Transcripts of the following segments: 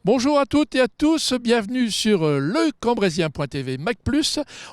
Bonjour à toutes et à tous, bienvenue sur lecambrézien.tv Mac+.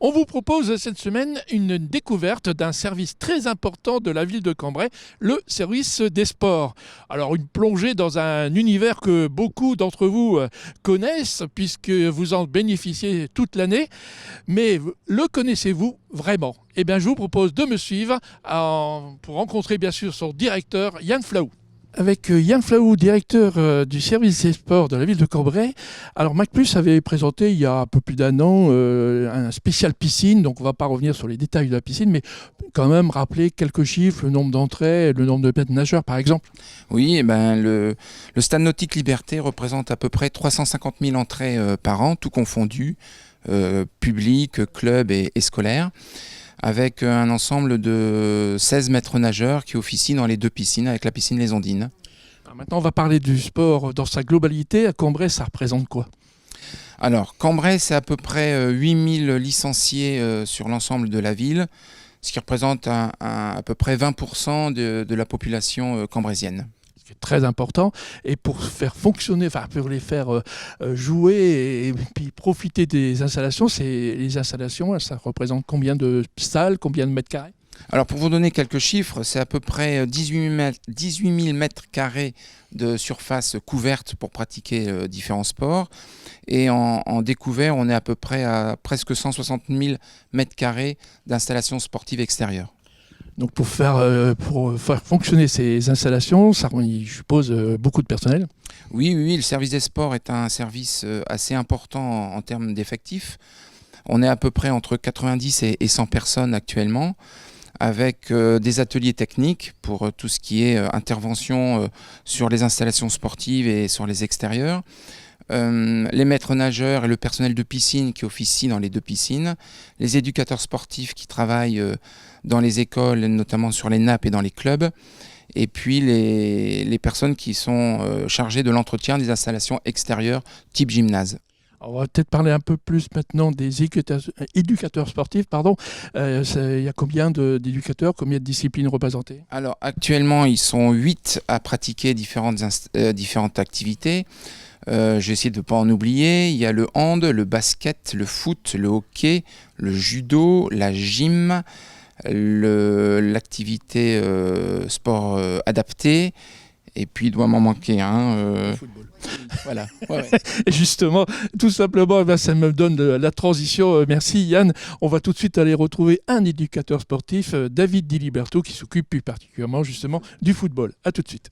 On vous propose cette semaine une découverte d'un service très important de la ville de Cambrai, le service des sports. Alors une plongée dans un univers que beaucoup d'entre vous connaissent puisque vous en bénéficiez toute l'année, mais le connaissez-vous vraiment? Eh bien je vous propose de me suivre pour rencontrer bien sûr son directeur Yann Flaou. Avec Yann Flaou, directeur du service des sports de la ville de Cambrai. Alors Mac+ avait présenté il y a un peu plus d'un an un spécial piscine, donc on ne va pas revenir sur les détails de la piscine, mais quand même rappeler quelques chiffres, le nombre d'entrées, le nombre de maîtres nageurs par exemple. Oui, le stade nautique Liberté représente à peu près 350 000 entrées par an, tout confondu, public, club et scolaire, avec un ensemble de 16 maîtres nageurs qui officient dans les deux piscines, avec la piscine Les Ondines. Alors maintenant, on va parler du sport dans sa globalité. À Cambrai, ça représente quoi? Alors, Cambrai, c'est à peu près 8000 licenciés sur l'ensemble de la ville, ce qui représente à peu près 20% de la population cambrésienne. Ce qui est très important, et pour faire fonctionner, enfin pour les faire jouer et puis profiter des installations, les installations, ça représente combien de salles, combien de mètres carrés? Alors pour vous donner quelques chiffres, c'est à peu près 18 000 mètres carrés de surface couverte pour pratiquer différents sports. Et en découvert, on est à peu près à presque 160 000 mètres carrés d'installations sportives extérieures. Donc pour faire fonctionner ces installations, ça je suppose beaucoup de personnel. Oui, le service des sports est un service assez important en termes d'effectifs. On est à peu près entre 90 et 100 personnes actuellement, avec des ateliers techniques pour tout ce qui est intervention sur les installations sportives et sur les extérieurs. Les maîtres nageurs et le personnel de piscine qui officie dans les deux piscines, les éducateurs sportifs qui travaillent dans les écoles, notamment sur les nappes et dans les clubs, et puis les personnes qui sont chargées de l'entretien des installations extérieures type gymnase. On va peut-être parler un peu plus maintenant des éducateurs sportifs. Il y a combien d'éducateurs, combien de disciplines représentées? Alors actuellement, ils sont 8 à pratiquer différentes activités. J'essaie de ne pas en oublier. Il y a le hand, le basket, le foot, le hockey, le judo, la gym, l'activité sport adapté. Et puis il doit m'en manquer un. Le football. Voilà. Ouais. Et justement, tout simplement, ça me donne la transition. Merci Yann. On va tout de suite aller retrouver un éducateur sportif, David Diliberto, qui s'occupe plus particulièrement justement du football. A tout de suite.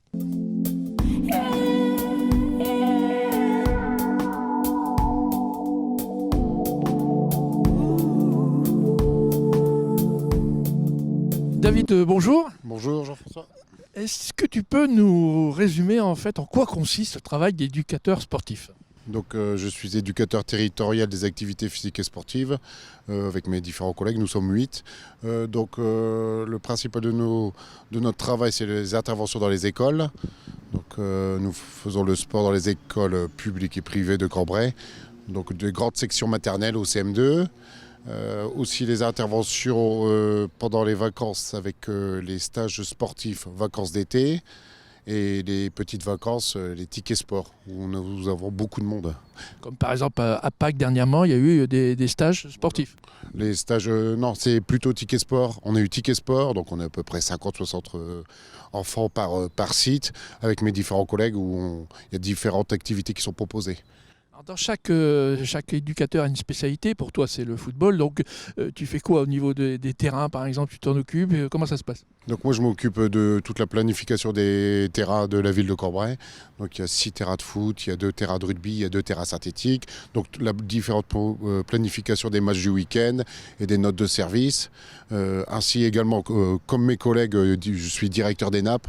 David, bonjour. Bonjour Jean-François. Est-ce que tu peux nous résumer en fait en quoi consiste le travail d'éducateur sportif? Donc, je suis éducateur territorial des activités physiques et sportives avec mes différents collègues, nous sommes 8. Le principal de notre travail, c'est les interventions dans les écoles. Donc, nous faisons le sport dans les écoles publiques et privées de Cambrai, donc des grandes sections maternelles au CM2. Aussi les interventions pendant les vacances avec les stages sportifs, vacances d'été, et les petites vacances, les tickets sport, où nous avons beaucoup de monde. Comme par exemple à Pâques dernièrement, il y a eu des stages sportifs. Les stages, non, c'est plutôt tickets sport. On a eu tickets sport, donc on a à peu près 50-60 enfants par site, avec mes différents collègues, où il y a différentes activités qui sont proposées. Alors dans chaque éducateur a une spécialité. Pour toi, c'est le football. Donc, tu fais quoi au niveau des terrains, par exemple? Tu t'en occupes? Comment ça se passe? Donc moi, je m'occupe de toute la planification des terrains de la ville de Cambrai. Donc il y a 6 terrains de foot, il y a 2 terrains de rugby, il y a 2 terrains synthétiques. Donc la différente planification des matchs du week-end et des notes de service. Ainsi également, comme mes collègues, je suis directeur des nappes.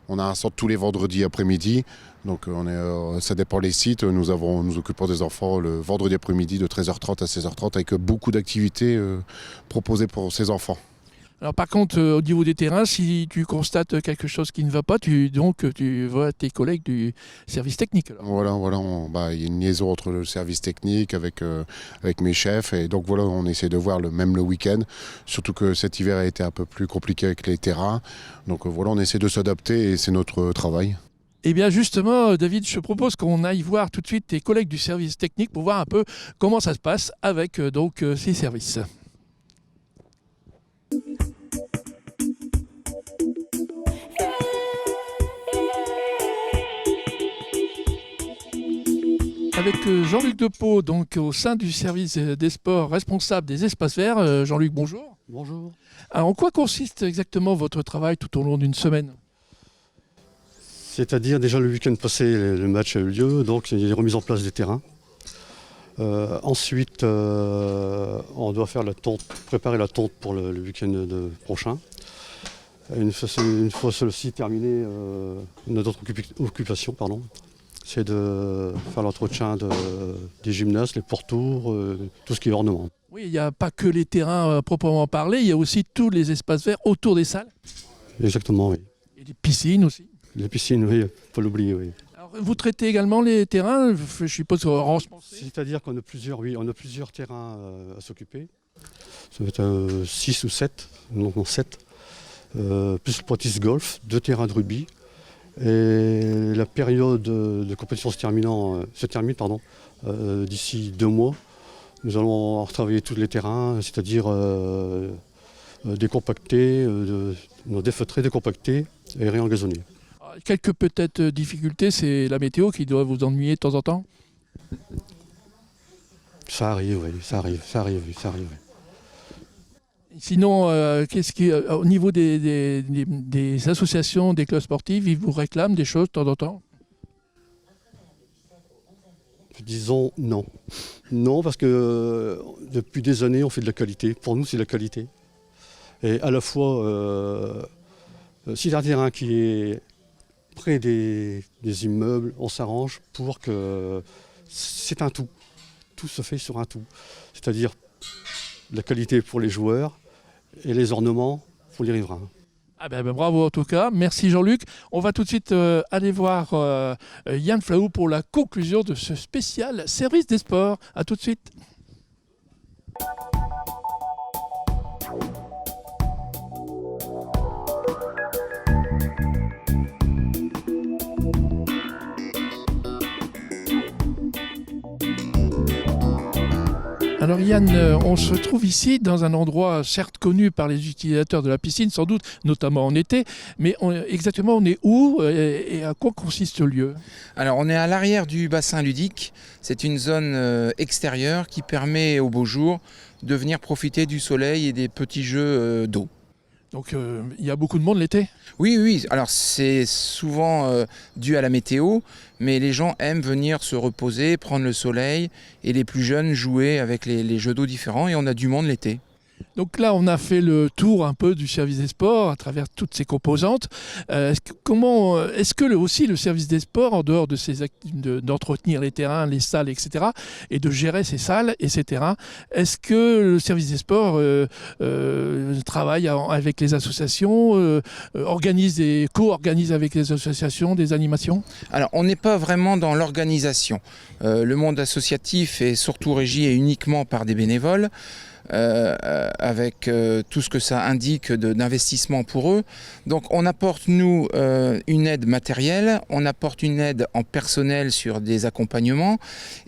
On a un centre tous les vendredis après-midi. Donc ça dépend des sites. Nous occupons des enfants le vendredi après-midi de 13h30 à 16h30 avec beaucoup d'activités proposées pour ces enfants. Alors par contre, au niveau des terrains, si tu constates quelque chose qui ne va pas, tu vois tes collègues du service technique. Alors. Voilà, il y a une liaison entre le service technique avec mes chefs. Et donc voilà, on essaie de voir même le week-end. Surtout que cet hiver a été un peu plus compliqué avec les terrains. Donc voilà, on essaie de s'adapter et c'est notre travail. Eh bien justement, David, je propose qu'on aille voir tout de suite tes collègues du service technique pour voir un peu comment ça se passe avec ces services. Avec Jean-Luc Depeau, donc au sein du service des sports responsable des espaces verts. Jean-Luc, bonjour. Bonjour. Alors, en quoi consiste exactement votre travail tout au long d'une semaine? C'est-à-dire déjà le week-end passé, le match a eu lieu, donc il y a des remises en place des terrains. Ensuite, on doit faire préparer la tonte pour le week-end prochain. Une fois celle-ci terminée, notre occupation, c'est de faire l'entretien des gymnases, les pourtours, tout ce qui est ornement. Oui, il n'y a pas que les terrains proprement parlés, il y a aussi tous les espaces verts autour des salles. Exactement, oui. Et les piscines aussi. Les piscines, oui, faut l'oublier, oui. Alors, vous traitez également les terrains, je suppose en C'est-à-dire qu'on a plusieurs terrains à s'occuper. Ça va être 6 ou 7, non 7. Plus le practice golf, 2 terrains de rugby. Et la période de compétition se termine d'ici 2 mois. Nous allons retravailler tous les terrains, c'est-à-dire décompacter, défeutrer, décompacter et réengazonner. Quelques peut-être difficultés, c'est la météo qui doit vous ennuyer de temps en temps? Ça arrive, oui, ça arrive. Sinon, au niveau des associations, des clubs sportifs, ils vous réclament des choses de temps en temps? Disons non. Non, parce que depuis des années, on fait de la qualité. Pour nous, c'est de la qualité. Et à la fois, si c'est un terrain qui est près des immeubles, on s'arrange pour que c'est un tout. Tout se fait sur un tout. C'est-à-dire la qualité pour les joueurs et les ornements pour les riverains. Ah ben, bravo en tout cas, merci Jean-Luc. On va tout de suite aller voir Yann Flaou pour la conclusion de ce spécial service des sports. A tout de suite. Alors Yann, on se trouve ici dans un endroit certes connu par les utilisateurs de la piscine, sans doute, notamment en été, mais exactement on est où et à quoi consiste le lieu? Alors on est à l'arrière du bassin ludique, c'est une zone extérieure qui permet au beau jour de venir profiter du soleil et des petits jeux d'eau. Donc il y a beaucoup de monde l'été? Oui, alors c'est souvent dû à la météo, mais les gens aiment venir se reposer, prendre le soleil, et les plus jeunes jouer avec les jeux d'eau différents, et on a du monde l'été. Donc là, on a fait le tour un peu du service des sports à travers toutes ses composantes. Est-ce que aussi le service des sports, en dehors de d'entretenir les terrains, les salles, etc., et de gérer ces salles, etc., est-ce que le service des sports travaille avec les associations, co-organise avec les associations des animations? Alors, on n'est pas vraiment dans l'organisation. Le monde associatif est surtout régi et uniquement par des bénévoles. Avec tout ce que ça indique d'investissement pour eux. Donc on apporte nous une aide matérielle, on apporte une aide en personnel sur des accompagnements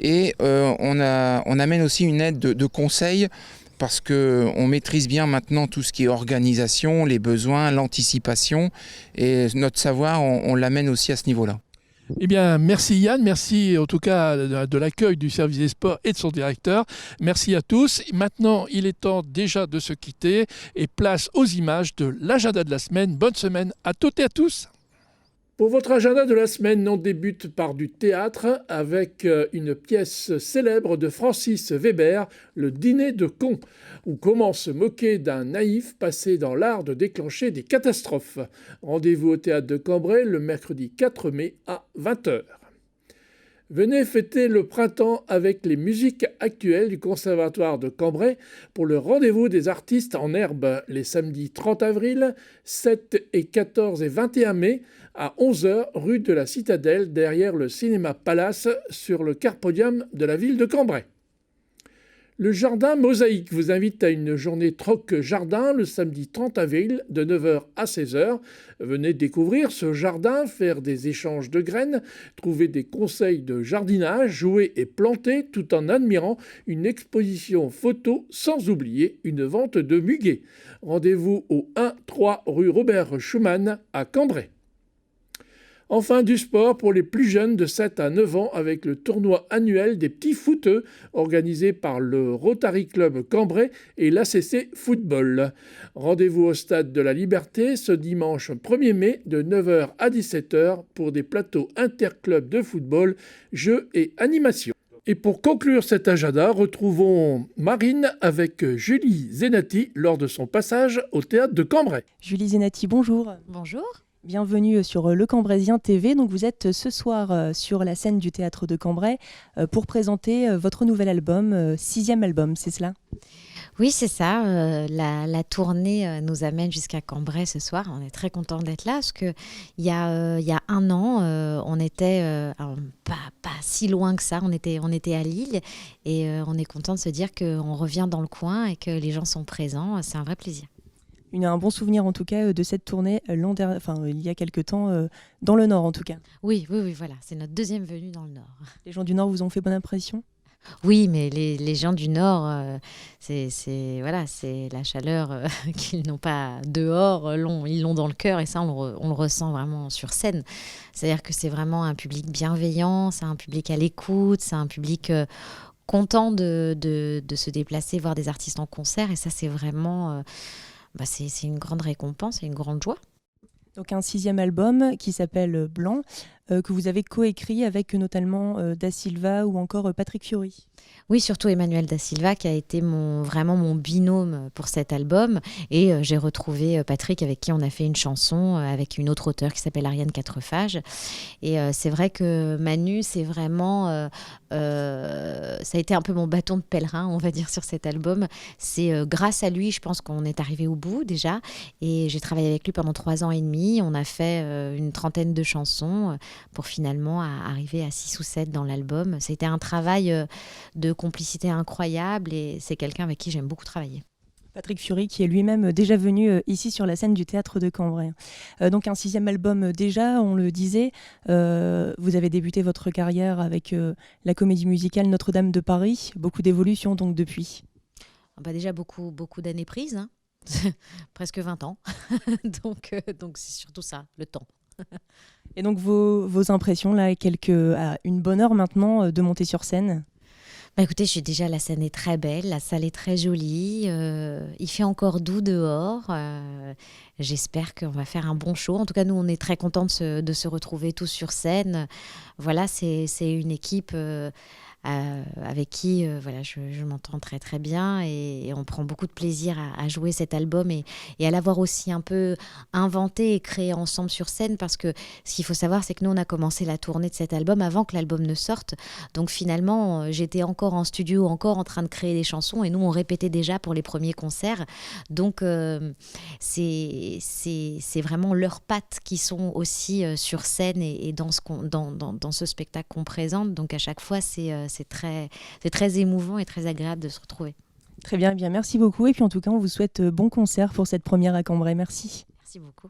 et on amène aussi une aide de conseil parce qu'on maîtrise bien maintenant tout ce qui est organisation, les besoins, l'anticipation et notre savoir on l'amène aussi à ce niveau-là. Eh bien, merci Yann, merci en tout cas de l'accueil du service des sports et de son directeur. Merci à tous. Maintenant, il est temps déjà de se quitter et place aux images de l'agenda de la semaine. Bonne semaine à toutes et à tous. Pour votre agenda de la semaine, on débute par du théâtre avec une pièce célèbre de Francis Weber, Le Dîner de cons, où comment se moquer d'un naïf passé dans l'art de déclencher des catastrophes. Rendez-vous au théâtre de Cambrai le mercredi 4 mai à 20h. Venez fêter le printemps avec les musiques actuelles du Conservatoire de Cambrai pour le rendez-vous des artistes en herbe les samedis 30 avril, 7 et 14 et 21 mai à 11h rue de la Citadelle derrière le cinéma Palace sur le carpodium de la ville de Cambrai. Le jardin Mosaïque vous invite à une journée troc jardin le samedi 30 avril de 9 h à 16 h. Venez découvrir ce jardin, faire des échanges de graines, trouver des conseils de jardinage, jouer et planter tout en admirant une exposition photo sans oublier une vente de muguet. Rendez-vous au 1-3 rue Robert Schumann à Cambrai. Enfin, du sport pour les plus jeunes de 7 à 9 ans avec le tournoi annuel des petits footeux organisé par le Rotary Club Cambrai et l'ACC Football. Rendez-vous au Stade de la Liberté ce dimanche 1er mai de 9 h à 17 h pour des plateaux interclubs de football, jeux et animations. Et pour conclure cet agenda, retrouvons Marine avec Julie Zenati lors de son passage au théâtre de Cambrai. Julie Zenati, bonjour. Bonjour. Bienvenue sur Le Cambraisien TV. Donc vous êtes ce soir sur la scène du théâtre de Cambrai pour présenter votre nouvel album, 6e album, c'est cela ? Oui, c'est ça. La tournée nous amène jusqu'à Cambrai ce soir. On est très contents d'être là parce qu'il y a un an, on était pas si loin que ça. On était à Lille et on est content de se dire qu'on revient dans le coin et que les gens sont présents. C'est un vrai plaisir. Un bon souvenir en tout cas de cette tournée il y a quelque temps dans le Nord en tout cas. Oui, voilà. C'est notre deuxième venue dans le Nord. Les gens du Nord vous ont fait bonne impression ? Oui, mais les gens du Nord, c'est la chaleur qu'ils n'ont pas dehors, ils l'ont dans le cœur et ça, on le ressent vraiment sur scène. C'est-à-dire que c'est vraiment un public bienveillant, c'est un public à l'écoute, c'est un public content de se déplacer, voir des artistes en concert et ça, c'est vraiment... c'est une grande récompense et une grande joie. Donc un 6e album qui s'appelle Blanc, que vous avez coécrit avec notamment Da Silva ou encore Patrick Fiori. Oui, surtout Emmanuel Da Silva qui a été vraiment mon binôme pour cet album. Et j'ai retrouvé Patrick avec qui on a fait une chanson avec une autre auteure qui s'appelle Ariane Quatrefages. Et c'est vrai que Manu, c'est vraiment... ça a été un peu mon bâton de pèlerin, on va dire, sur cet album. C'est grâce à lui, je pense qu'on est arrivé au bout déjà. Et j'ai travaillé avec lui pendant 3 ans et demi. On a fait une trentaine de chansons pour finalement arriver à 6 ou 7 dans l'album. C'était un travail de complicité incroyable et c'est quelqu'un avec qui j'aime beaucoup travailler. Patrick Fiori qui est lui-même déjà venu ici sur la scène du théâtre de Cambrai. Donc un 6e album déjà, on le disait. Vous avez débuté votre carrière avec la comédie musicale Notre-Dame de Paris. Beaucoup d'évolutions donc depuis. Déjà beaucoup d'années prises, hein. Presque 20 ans. donc c'est surtout ça, le temps. Et donc vos impressions là, à une bonne heure maintenant de monter sur scène ? Écoutez, déjà la scène est très belle, la salle est très jolie, il fait encore doux dehors. J'espère qu'on va faire un bon show. En tout cas, nous, on est très contents de se retrouver tous sur scène. Voilà, c'est une équipe avec qui je m'entends très très bien et on prend beaucoup de plaisir à jouer cet album et à l'avoir aussi un peu inventé et créé ensemble sur scène parce que ce qu'il faut savoir c'est que nous on a commencé la tournée de cet album avant que l'album ne sorte, donc finalement j'étais encore en studio, encore en train de créer des chansons et nous on répétait déjà pour les premiers concerts, donc c'est vraiment leurs pattes qui sont aussi sur scène et dans ce spectacle qu'on présente, donc à chaque fois c'est très émouvant et très agréable de se retrouver. Très bien, merci beaucoup. Et puis en tout cas, on vous souhaite bon concert pour cette première à Cambrai. Merci. Merci beaucoup.